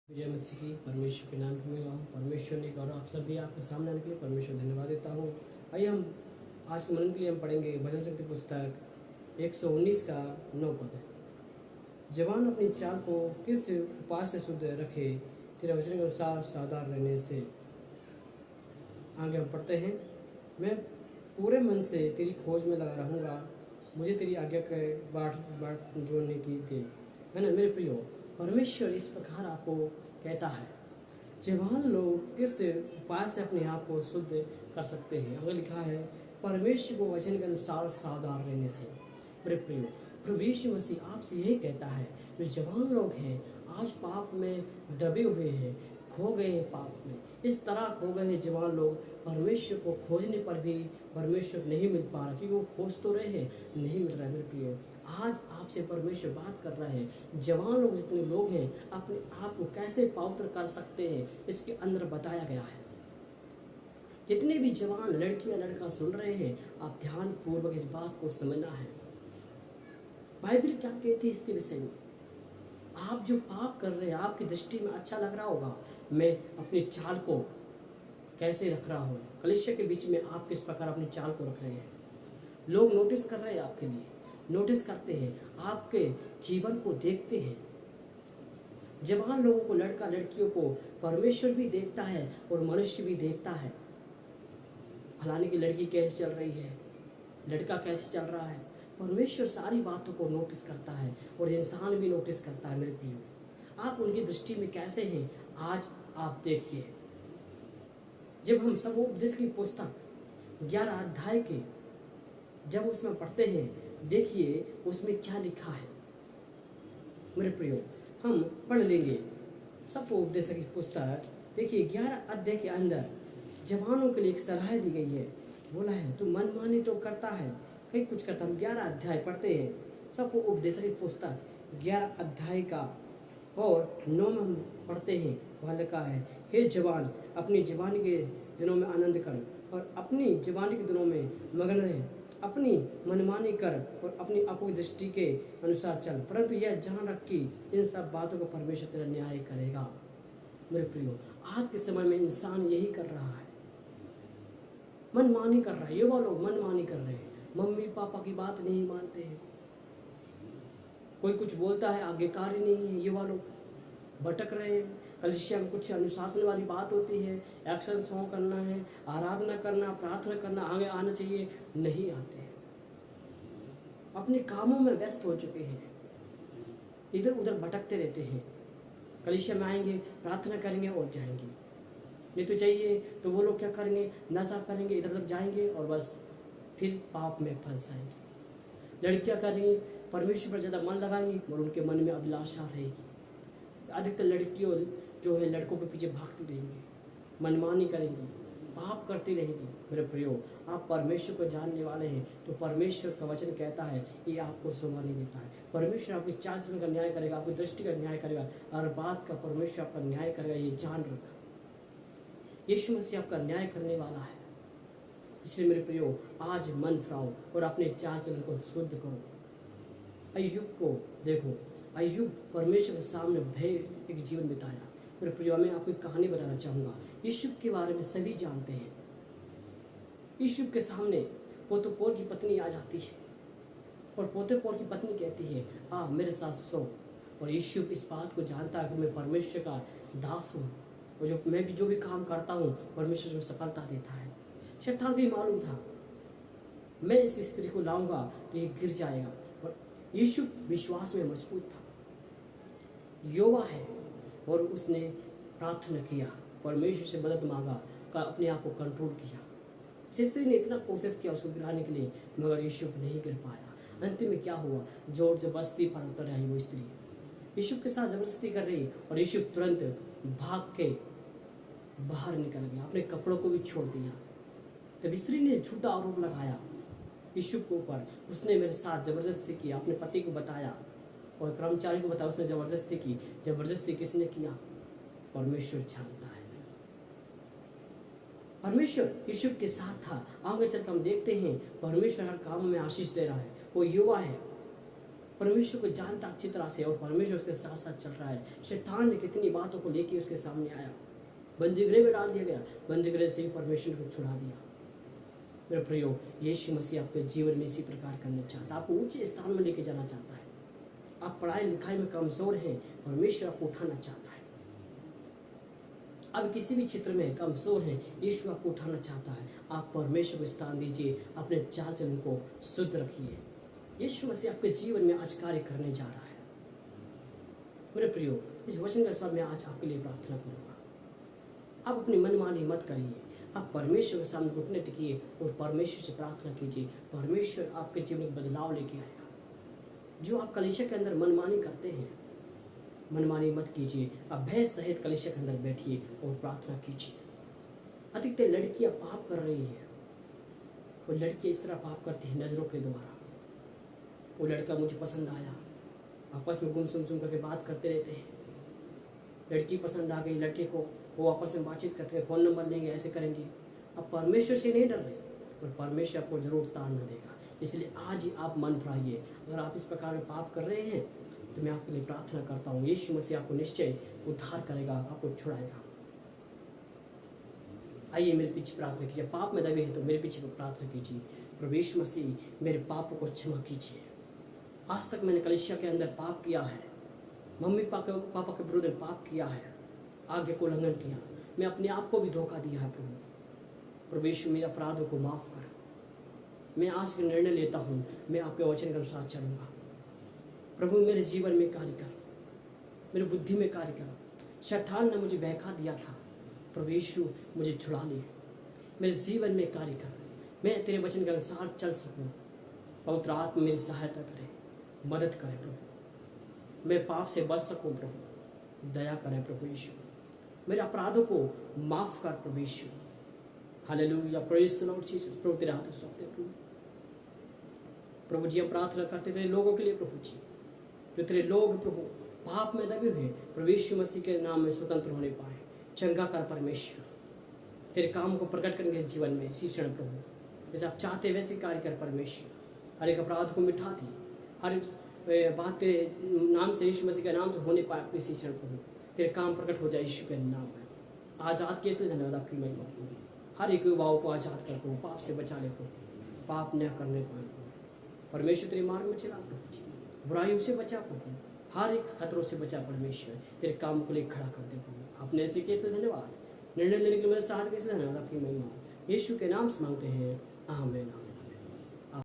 विजय मसीह की परमेश्वर के नाम में गाऊँ। परमेश्वर ने और आप सभी आपके सामने आने के लिए परमेश्वर धन्यवाद देता हूँ। आइए हम आज के मनन के लिए हम पढ़ेंगे भजन संगीत पुस्तक 119 का 9 पद। जवान अपनी चाल को किस उपाय से शुद्ध रखे, तेरे वचन के अनुसार सावधान रहने से। आगे हम पढ़ते हैं। मैं पूरे मन से तेरी खोज में लगा रहूँगा, मुझे तेरी आज्ञा के बाट जोड़ने की दे। है ना मेरे प्रियो, परमेश्वर इस प्रकार आपको कहता है, जवान लोग किस उपाय से अपने आप को शुद्ध कर सकते हैं। अगर लिखा है परमेश्वर को वचन के अनुसार सावधान रहने से। मेरे प्रियो, प्रभु यीशु मसीह आपसे यही कहता है, जो जवान लोग हैं आज पाप में दबे हुए हैं, खो गए हैं पाप में, इस तरह खो गए हैं जवान लोग, परमेश्वर को खोजने पर भी परमेश्वर नहीं मिल पा रहा, क्योंकि वो खोज तो रहे हैं, नहीं मिल रहा है। मेरे प्रियो, आज आपसे परमेश्वर बात कर रहा है, जवान लोग जितने लोग हैं अपने आप को कैसे पवित्र कर सकते हैं, इसके अंदर बताया गया है। जितने भी जवान लड़कियां लड़का सुन रहे हैं, आप ध्यान पूर्वक इस बात को समझना है। बाइबल क्या कहती है इसके विषय में। आप जो पाप कर रहे हैं, आपकी दृष्टि में अच्छा लग रहा होगा, मैं अपनी चाल को कैसे रख रहा हूँ, कलीसिया के बीच में आप किस प्रकार अपनी चाल को रख रहे हैं। लोग नोटिस कर रहे हैं, आपके लिए नोटिस करते हैं, आपके जीवन को देखते हैं। जवान लोगों को, लड़का लड़कियों को परमेश्वर भी देखता है और मनुष्य भी देखता है। फलाने की लड़की कैसे चल रही है, लड़का कैसे चल रहा है, परमेश्वर सारी बातों को नोटिस करता है और इंसान भी नोटिस करता है। मेरे प्रियो, आप उनकी दृष्टि में कैसे हैं, आज आप देखिए। जब हम सब उपदेश की पुस्तक 11 अध्याय के जब उसमें पढ़ते हैं, देखिए उसमें क्या लिखा है। मेरे प्रियो, हम पढ़ लेंगे सब उपदेश की पुस्तक। देखिए 11 अध्याय के अंदर जवानों के लिए एक सलाह दी गई है। बोला है तू मनमानी तो करता है, कई कुछ करता। हम 11 अध्याय पढ़ते हैं, सब उपदेश की पुस्तक 11 अध्याय का और 9 में हम पढ़ते हैं। वहाँ लिखा है, हे जवान, अपनी जवानी के दिनों में आनंद कर और अपनी जवानी के दिनों में मगन रहे, अपनी मनमानी कर और अपनी आंखों की दृष्टि के अनुसार चल, परंतु यह जान रख कि इन सब बातों को परमेश्वर तेरा न्याय करेगा। मेरे प्रियो, आज के समय में इंसान यही कर रहा है, मनमानी कर रहा है। युवा लोग मनमानी कर रहे हैं, मम्मी पापा की बात नहीं मानते हैं, कोई कुछ बोलता है आज्ञाकारी नहीं है। युवा लोग भटक रहे हैं। कलीसिया में कुछ अनुशासन वाली बात होती है, एक्शन सॉन्ग करना है, आराधना करना, प्रार्थना करना, आगे आना चाहिए, नहीं आते हैं। अपने कामों में व्यस्त हो चुके हैं, इधर उधर भटकते रहते हैं। कलीसिया में आएंगे, प्रार्थना करेंगे और जाएंगे, नहीं तो चाहिए तो वो लोग क्या करेंगे, नशा करेंगे, इधर उधर जाएंगे और बस फिर पाप में फंस जाएंगे। लड़कियां करेंगी, परमेश्वर पर ज़्यादा मन लगाएंगी और उनके मन में अभिलाषा रहेगी। अधिकतर लड़कियों जो है लड़कों के पीछे भागती रहेंगी, मनमानी करेंगी, पाप करती रहेंगी। मेरे प्रियो, आप परमेश्वर को जानने वाले हैं तो परमेश्वर का वचन कहता है ये आपको शोभा नहीं देता है। परमेश्वर आपकी चाल चलन का न्याय करेगा, आपकी दृष्टि का न्याय करेगा, हर बात का परमेश्वर आपका न्याय करेगा, ये जान रखो। यीशु मसीह आपका न्याय करने वाला है। इसलिए मेरे प्रियो, आज मन फिराओ और अपने चाल चलन को शुद्ध करो। अय्यूब को देखो, अय्यूब परमेश्वर के सामने भय एक जीवन बिताया। मेरे प्रियो, मैं आपको एक कहानी बताना चाहूँगा। यूसुफ के बारे में सभी जानते हैं। यूसुफ के सामने पोतीपोर की पत्नी आ जाती है और पोतीपोर की पत्नी कहती है, हाँ मेरे साथ सो। और यूसुफ इस बात को जानता है कि मैं परमेश्वर का दास हूँ और जो भी काम करता हूँ परमेश्वर में सफलता देता है। शैतान भी मालूम था, मैं इस स्त्री को लाऊंगा तो ये गिर जाएगा, और यूसुफ विश्वास में मजबूत था, युवा है, और उसने प्रार्थना किया, परमेश्वर से मदद मांगा, का अपने आप को कंट्रोल किया। स्त्री ने इतना कोशिश किया उसको गिराने के लिए, मगर यूसुफ नहीं गिर पाया। अंतिम में क्या हुआ, जोर जबरदस्ती पर उतर आई वो स्त्री, यूसुफ के साथ जबरदस्ती कर रही, और यूसुफ तुरंत भाग के बाहर निकल गया, अपने कपड़ों को भी छोड़ दिया। तब स्त्री ने झूठा आरोप लगाया यूसुफ के ऊपर, उसने मेरे साथ जबरदस्ती की, अपने पति को बताया और कर्मचारी को बताया उसने जबरदस्ती की। जबरदस्ती किसने किया, परमेश्वर जानता है। परमेश्वर यूसुफ के साथ था। आगे चलकर हम देखते हैं परमेश्वर हर काम में आशीष दे रहा है। वो युवा है, परमेश्वर को जानता अच्छी तरह से, और परमेश्वर उसके साथ साथ चल रहा है। शैतान ने कितनी बातों को लेके उसके सामने आया, बंदीगृह में डाल दिया गया, बंदीगृह से ही परमेश्वर को छुड़ा दिया। मेरे प्रियो, यीशु मसीह आपके जीवन में इसी प्रकार करना चाहता है, आपको ऊंचे स्थान में लेके जाना चाहता है। आप पढ़ाई लिखाई में कमजोर हैं, परमेश्वर आपको उठाना चाहता है। अब किसी भी क्षेत्र में कमजोर हैं, यीशु आपको उठाना चाहता है। आप परमेश्वर को स्थान दीजिए, अपने चाल चलन को शुद्ध रखिए। यीशु मसीह आपके जीवन में आज कार्य करने जा रहा है। मेरे प्रियो, इस वचन के साथ मैं आज आपके लिए प्रार्थना करूंगा। आप अपनी मनमानी मत करिए, आप परमेश्वर के सामने घुटने टिकिए और परमेश्वर से प्रार्थना कीजिए। परमेश्वर आपके जीवन में बदलाव लेके आएगा। जो आप कलीसिया के अंदर मनमानी करते हैं, मनमानी मत कीजिए। आप भय सहित कलीसिया के अंदर बैठिए और प्रार्थना कीजिए। अधिकतर लड़कियां पाप कर रही है, वो लड़कियां इस तरह पाप करती है नजरों के द्वारा। वो लड़का मुझे पसंद आया, आपस में गुमसुम करके बात करते रहते हैं। लड़की पसंद आ गई लड़के को, वो आपस में बातचीत करते हैं, फ़ोन नंबर लेंगे, ऐसे करेंगे। अब परमेश्वर से नहीं डर रहे, और परमेश्वर आपको जरूर ताड़ न देगा। इसलिए आज ही आप मन फिराइए। अगर आप इस प्रकार में पाप कर रहे हैं तो मैं आपके लिए प्रार्थना करता हूँ, यीशु मसीह आपको निश्चय उद्धार करेगा, आपको छुड़ाएगा। आइए मेरे पीछे प्रार्थना कीजिए। पाप में दबे हैं तो मेरे पीछे प्रार्थना कीजिए। प्रभु यीशु मसीह, मेरे पापों को क्षमा कीजिए। आज तक मैंने कलीसिया के अंदर पाप किया है, मम्मी पापा के विरुद्ध पाप किया है, आज्ञा को उल्लंघन किया, मैं अपने आप को भी धोखा दिया है। प्रभु यीशु, मेरे अपराधों को माफ़ कर। मैं आज के निर्णय लेता हूँ, मैं आपके वचन के अनुसार चलूँगा। प्रभु मेरे जीवन में कार्य कर, मेरी बुद्धि में कार्य कर। शैतान ने मुझे बहका दिया था, प्रभु यीशु मुझे छुड़ा ले। मेरे जीवन में कार्य कर, मैं तेरे वचन के अनुसार चल सकूँ। पवित्र आत्मा मेरी सहायता करे, मदद करे प्रभु। मैं पाप से बच सकूँ प्रभु, दया करें प्रभु यीशु। मेरे अपराधों को माफ़ कर प्रभु Yeshu. Hallelujah, praise the Lord Jesus. प्रभु तेरे हाथों सौंपते प्रभु। प्रभु जी, हम प्रार्थना करते तेरे लोगों के लिए प्रभु जी, जो तेरे लोग प्रभु पाप में दबे हुए, प्रभु यीशु मसीह के नाम में स्वतंत्र होने पाए। चंगा कर परमेश्वर, तेरे काम को प्रकट करने के जीवन में इसी क्षण प्रभु, जैसे आप चाहते वैसे कार्य कर परमेश्वर। हर एक अपराध को मिटा दी, हर एक बात तेरे नाम से, यीशु मसीह के नाम से होने पाए इसी क्षण प्रभु। तेरे काम प्रकट हो जाए यीशु के नाम में। आज़ाद कैसे, धन्यवाद आपकी महिमा। हर एक युवाओं को आज़ाद कर प्रभु, पाप से बचा ले प्रभु, पाप न करने पाए प्रभु। परमेश्वर तेरे मार्ग में चला प्रभु जी, बुराइयों से बचा प्रभु, हर एक खतरों से बचा परमेश्वर। तेरे काम को लेकर खड़ा कर दे प्रभु। आपने ऐसे कैसे, धन्यवाद। निर्णय लेने के लिए मेरे साथ कैसे, धन्यवाद आपकी महिमा। यीशु के नाम से मांगते हैं, आमीन।